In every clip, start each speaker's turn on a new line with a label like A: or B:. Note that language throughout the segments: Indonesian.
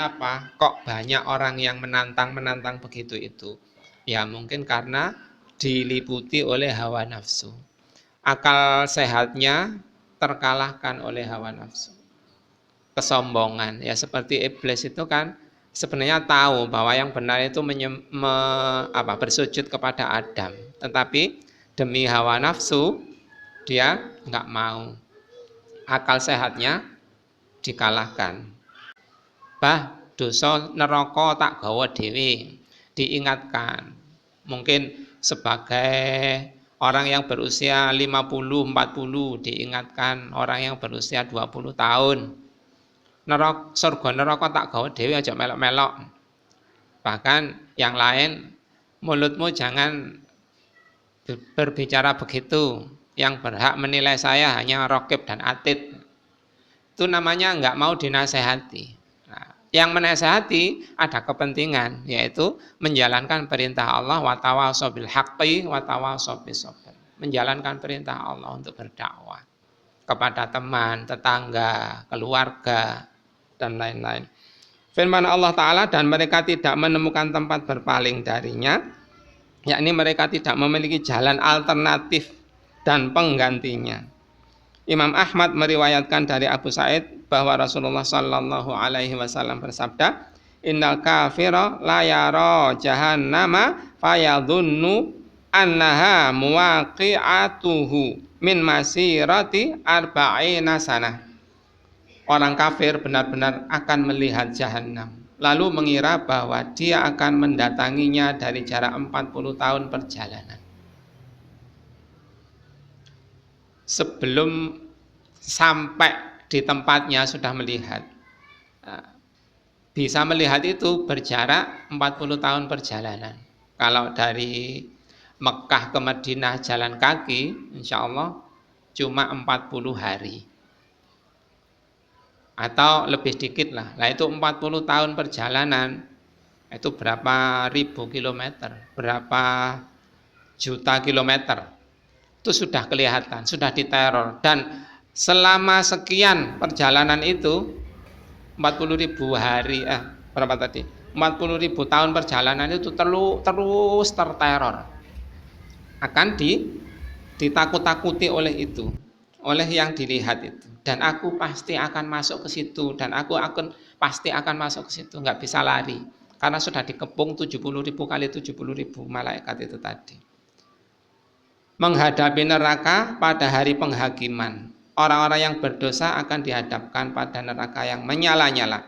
A: kenapa kok banyak orang yang menantang begitu itu? Ya mungkin karena diliputi oleh hawa nafsu. Akal sehatnya terkalahkan oleh hawa nafsu. Kesombongan, ya seperti iblis itu kan sebenarnya tahu bahwa yang benar itu bersujud kepada Adam, tetapi demi hawa nafsu dia nggak mau. Akal sehatnya dikalahkan. Dosa neraka tak gawa dhewe, diingatkan. Mungkin sebagai orang yang berusia 50, 40 diingatkan orang yang berusia 20 tahun. Surga neraka tak gawa dhewe, aja melok-melok. Bahkan yang lain, mulutmu jangan berbicara begitu. Yang berhak menilai saya hanya Raqib dan Atid. Itu namanya nggak mau dinasehati. Nah, yang menasehati ada kepentingan, yaitu menjalankan perintah Allah, wa tawashaw bil haqqi wa tawashaw bis sabr. Menjalankan perintah Allah untuk berdakwah kepada teman, tetangga, keluarga, dan lain-lain. Firman Allah Ta'ala, dan mereka tidak menemukan tempat berpaling darinya, yakni mereka tidak memiliki jalan alternatif dan penggantinya. Imam Ahmad meriwayatkan dari Abu Sa'id bahwa Rasulullah Sallallahu Alaihi Wasallam bersabda, innal kafira la yara jahannama fayadhunnu annaha muwaqi'atuhu min masirati arba'ina sanah. Orang kafir benar-benar akan melihat jahanam, lalu mengira bahwa dia akan mendatanginya dari jarak 40 tahun perjalanan. Sebelum sampai di tempatnya sudah melihat. Bisa melihat itu berjarak 40 tahun perjalanan. Kalau dari Mekah ke Madinah jalan kaki, insya Allah cuma 40 hari. Atau lebih dikit lah. Nah itu 40 tahun perjalanan, itu berapa ribu kilometer, berapa juta kilometer. Itu sudah kelihatan, sudah diteror. Dan selama sekian perjalanan itu 40.000 hari, berapa tadi? 40.000 tahun perjalanan itu terus terteror. Akan ditakut-takuti oleh itu, oleh yang dilihat itu. Dan aku pasti akan masuk ke situ, dan aku pasti akan masuk ke situ, nggak bisa lari. Karena sudah dikepung 70.000 kali 70.000 malaikat itu tadi. Menghadapi neraka pada hari penghakiman, orang-orang yang berdosa akan dihadapkan pada neraka yang menyala-nyala.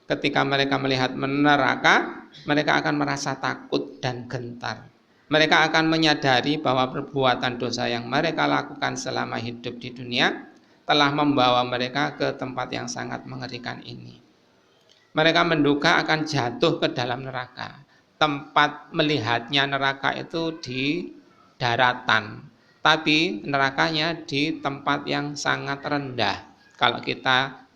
A: Ketika mereka melihat neraka, mereka akan merasa takut dan gentar. Mereka akan menyadari bahwa perbuatan dosa yang mereka lakukan selama hidup di dunia telah membawa mereka ke tempat yang sangat mengerikan ini. Mereka menduga akan jatuh ke dalam neraka. Tempat melihatnya neraka itu di daratan, tapi nerakanya di tempat yang sangat rendah. Kalau kita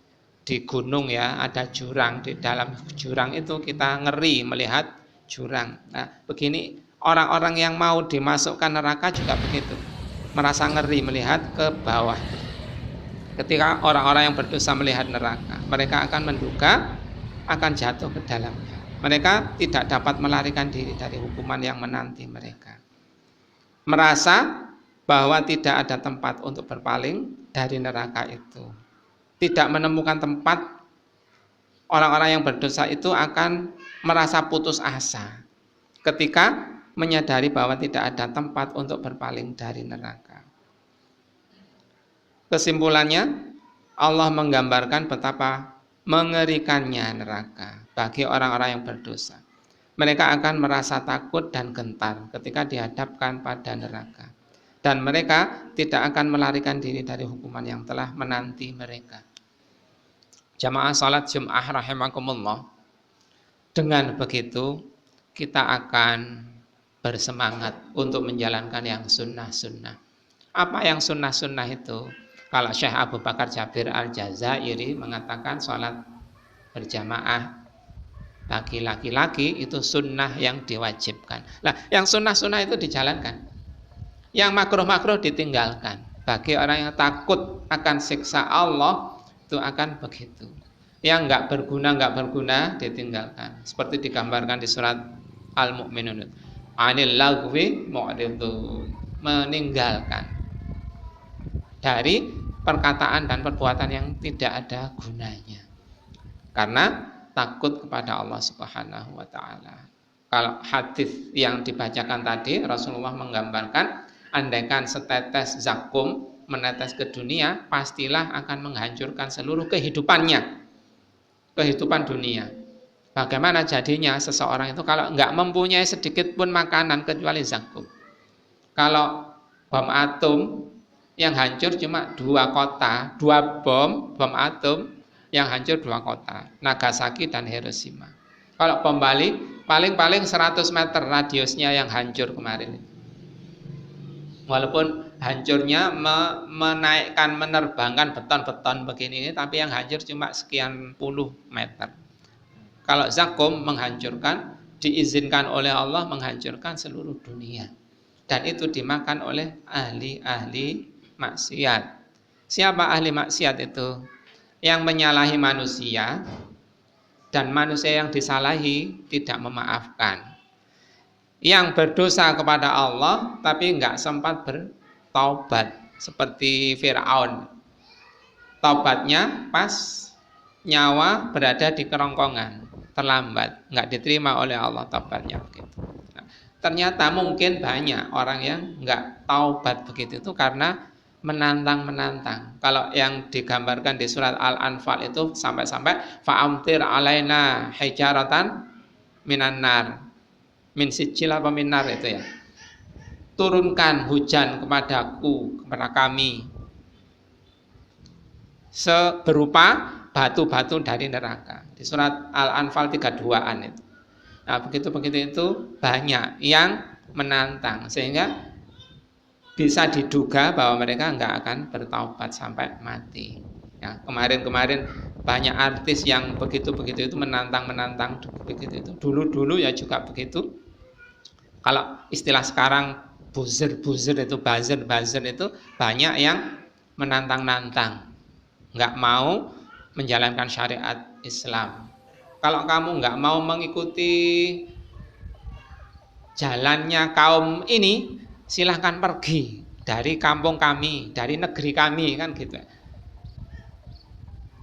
A: di gunung ya, ada jurang, di dalam jurang itu kita ngeri melihat jurang. Nah, begini orang-orang yang mau dimasukkan neraka juga begitu, merasa ngeri melihat ke bawah. Ketika orang-orang yang berdosa melihat neraka, mereka akan menduga akan jatuh ke dalamnya. Mereka tidak dapat melarikan diri dari hukuman yang menanti mereka. Merasa bahwa tidak ada tempat untuk berpaling dari neraka itu. Tidak menemukan tempat, orang-orang yang berdosa itu akan merasa putus asa ketika menyadari bahwa tidak ada tempat untuk berpaling dari neraka. Kesimpulannya, Allah menggambarkan betapa mengerikannya neraka bagi orang-orang yang berdosa. Mereka akan merasa takut dan gentar ketika dihadapkan pada neraka. Dan mereka tidak akan melarikan diri dari hukuman yang telah menanti mereka. Jamaah salat Jum'ah rahimakumullah. Dengan begitu, kita akan bersemangat untuk menjalankan yang sunnah-sunnah. Apa yang sunnah-sunnah itu? Kalau Syekh Abu Bakar Jabir Al-Jazairi mengatakan salat berjamaah bagi laki-laki itu sunnah yang diwajibkan. Nah, yang sunnah-sunnah itu dijalankan. Yang makruh-makruh ditinggalkan. Bagi orang yang takut akan siksa Allah, itu akan begitu. yang nggak berguna ditinggalkan. Seperti digambarkan di surat Al-Mu'minun. Anil lagwi mu'ridun, meninggalkan dari perkataan dan perbuatan yang tidak ada gunanya. Karena takut kepada Allah Subhanahu wa taala. Kalau hadis yang dibacakan tadi, Rasulullah menggambarkan andaikan setetes zakum menetes ke dunia, pastilah akan menghancurkan seluruh kehidupannya, kehidupan dunia. Bagaimana jadinya seseorang itu kalau nggak mempunyai sedikit pun makanan kecuali zakum? Kalau bom atom yang hancur cuma 2 kota, 2 bom atom yang hancur 2 kota, Nagasaki dan Hiroshima. Kalau bom Bali paling 100 meter radiusnya yang hancur kemarin. Walaupun hancurnya menaikkan, menerbangkan beton-beton begini, tapi yang hancur cuma sekian puluh meter. Kalau zakum menghancurkan, diizinkan oleh Allah menghancurkan seluruh dunia. Dan itu dimakan oleh ahli-ahli maksiat. Siapa ahli maksiat itu? Yang menyalahi manusia, dan manusia yang disalahi tidak memaafkan. Yang berdosa kepada Allah tapi enggak sempat bertaubat, seperti Fir'aun. Taubatnya pas nyawa berada di kerongkongan, terlambat, enggak diterima oleh Allah taubatnya begitu. Nah, ternyata mungkin banyak orang yang enggak taubat begitu itu karena menantang. Kalau yang digambarkan di surat Al-Anfal itu sampai fa'amtir alaina hijaratan minan nar, min sijil apa minar itu ya. Turunkan hujan kepadaku, kepada kami, berupa batu-batu dari neraka. Di surat Al-Anfal 32-an itu. Nah, begitu itu banyak yang menantang sehingga bisa diduga bahwa mereka enggak akan bertaubat sampai mati. Ya, kemarin banyak artis yang begitu itu menantang begitu itu. Dulu ya juga begitu. Kalau istilah sekarang buzzer itu, buzzer itu banyak yang menantang, enggak mau menjalankan syariat Islam. Kalau kamu enggak mau mengikuti jalannya kaum ini, silahkan pergi dari kampung kami, dari negeri kami, kan gitu.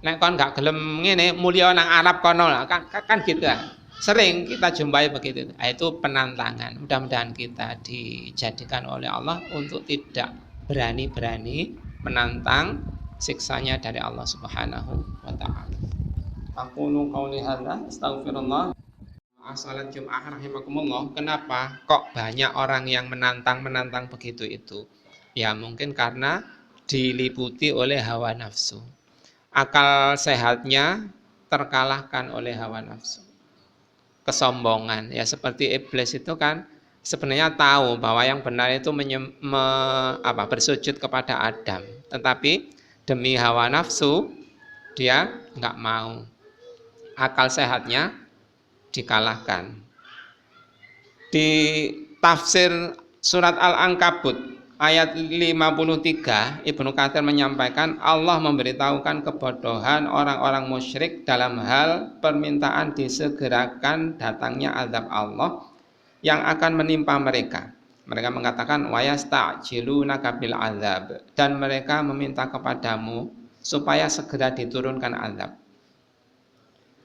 A: Nek kon gak gelem ngene, mulya nang Arab kono lah, kan gitu. Sering kita jumpai begitu. Itu penantangan. Mudah-mudahan kita dijadikan oleh Allah untuk tidak berani-berani menantang siksanya dari Allah Subhanahu wa taala. Aqulu qauli hadza, astaghfirullah. Salat Jum'ah rahimakumullah. Kenapa kok banyak orang yang menantang begitu itu? Ya mungkin karena diliputi oleh hawa nafsu. Akal sehatnya terkalahkan oleh hawa nafsu. Kesombongan, ya seperti iblis itu kan sebenarnya tahu bahwa yang benar itu bersujud kepada Adam, tetapi demi hawa nafsu dia nggak mau. Akal sehatnya dikalahkan. Di tafsir surat Al-Ankabut ayat 53, Ibnu Katsir menyampaikan Allah memberitahukan kebodohan orang-orang musyrik dalam hal permintaan disegerakan datangnya azab Allah yang akan menimpa mereka. Mereka mengatakan wa yasta'jilunaka bil azab, dan mereka meminta kepadamu supaya segera diturunkan azab.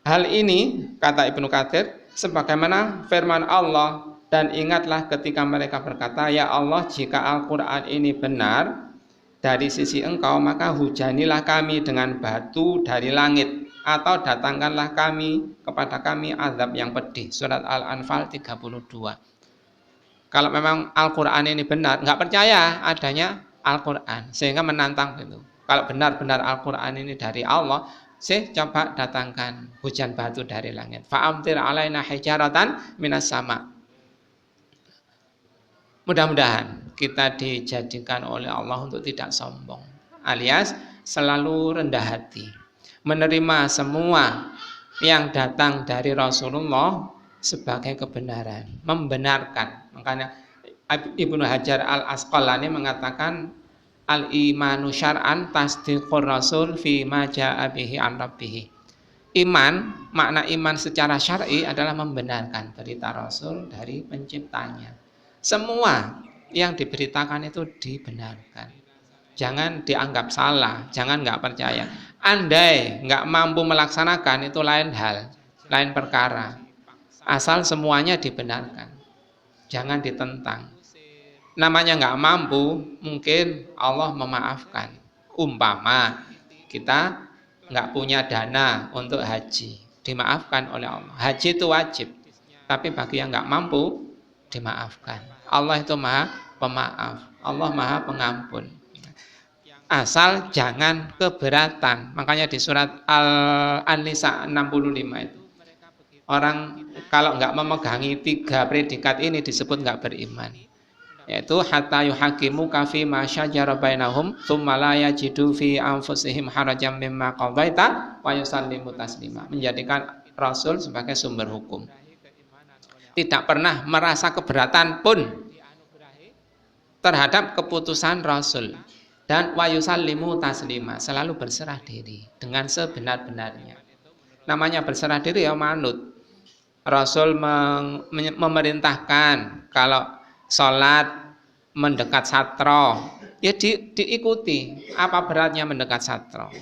A: Hal ini, kata Ibnu Katsir, sebagaimana firman Allah, dan ingatlah ketika mereka berkata, ya Allah, jika Al-Quran ini benar dari sisi engkau, maka hujanilah kami dengan batu dari langit, atau datangkanlah kepada kami azab yang pedih. Surat Al-Anfal 32. Kalau memang Al-Quran ini benar, nggak percaya adanya Al-Quran, sehingga menantang itu. Kalau benar-benar Al-Quran ini dari Allah, coba datangkan hujan batu dari langit. Fa'amtir alaina hijaratan minas sama. Mudah-mudahan kita dijadikan oleh Allah untuk tidak sombong, alias selalu rendah hati, menerima semua yang datang dari Rasulullah sebagai kebenaran, membenarkan. Makanya Ibnu Hajar Al-Asqalani mengatakan al-imanu syar'an tasdiqur rasul fi ma ja'a bihi an rabbih. Iman, makna iman secara syar'i adalah membenarkan berita Rasul dari penciptanya. Semua yang diberitakan itu dibenarkan. Jangan dianggap salah, jangan nggak percaya. Andai nggak mampu melaksanakan itu lain hal, lain perkara. Asal semuanya dibenarkan, jangan ditentang. Namanya nggak mampu, mungkin Allah memaafkan. Umpama kita nggak punya dana untuk haji, dimaafkan oleh Allah. Haji itu wajib, tapi bagi yang nggak mampu, dimaafkan. Allah itu maha pemaaf, Allah maha pengampun. Asal jangan keberatan. Makanya di surat An-Nisa 65 itu, orang kalau nggak memegangi 3 predikat ini disebut nggak beriman. Yaitu hatta yuhakimu kafi ma syajara bainahum tsumma la yajidu fi anfusihim harajan mimma qadaita wa yusallimu taslima. Menjadikan Rasul sebagai sumber hukum. Tidak pernah merasa keberatan pun terhadap keputusan Rasul. Dan wa yusallimu taslima, selalu berserah diri dengan sebenar-benarnya. Namanya berserah diri ya manut. Rasul memerintahkan kalau sholat mendekat satro, ya diikuti. Apa beratnya mendekat satro?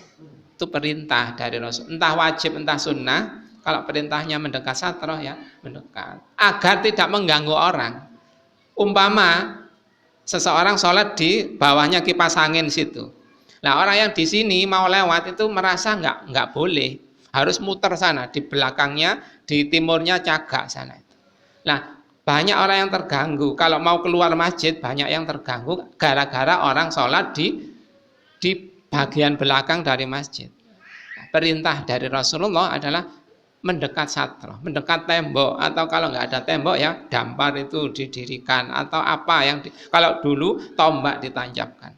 A: Itu perintah dari Rasul. Entah wajib, entah sunnah. Kalau perintahnya mendekat satro ya mendekat. Agar tidak mengganggu orang. Umpama seseorang sholat di bawahnya kipas angin situ. Nah orang yang di sini mau lewat itu merasa nggak boleh, harus muter sana, di belakangnya, di timurnya Cagak sana. Nah banyak orang yang terganggu. Kalau mau keluar masjid banyak yang terganggu gara-gara orang sholat di bagian belakang dari masjid. Nah, perintah dari Rasulullah adalah mendekat satro, mendekat tembok, atau kalau nggak ada tembok ya dampar itu didirikan, atau apa yang kalau dulu tombak ditancapkan,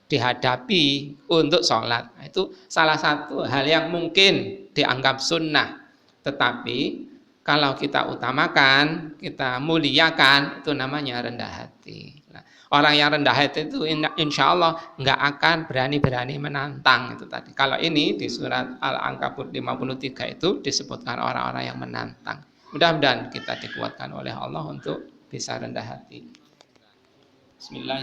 A: dihadapi untuk sholat. Nah, itu salah satu hal yang mungkin dianggap sunnah, tetapi kalau kita utamakan, kita muliakan, itu namanya rendah hati. Nah, orang yang rendah hati itu insya Allah nggak akan berani-berani menantang itu tadi. Kalau ini di surat Al-Ankabut 53 itu disebutkan orang-orang yang menantang. Mudah-mudahan kita dikuatkan oleh Allah untuk bisa rendah hati. Bismillah.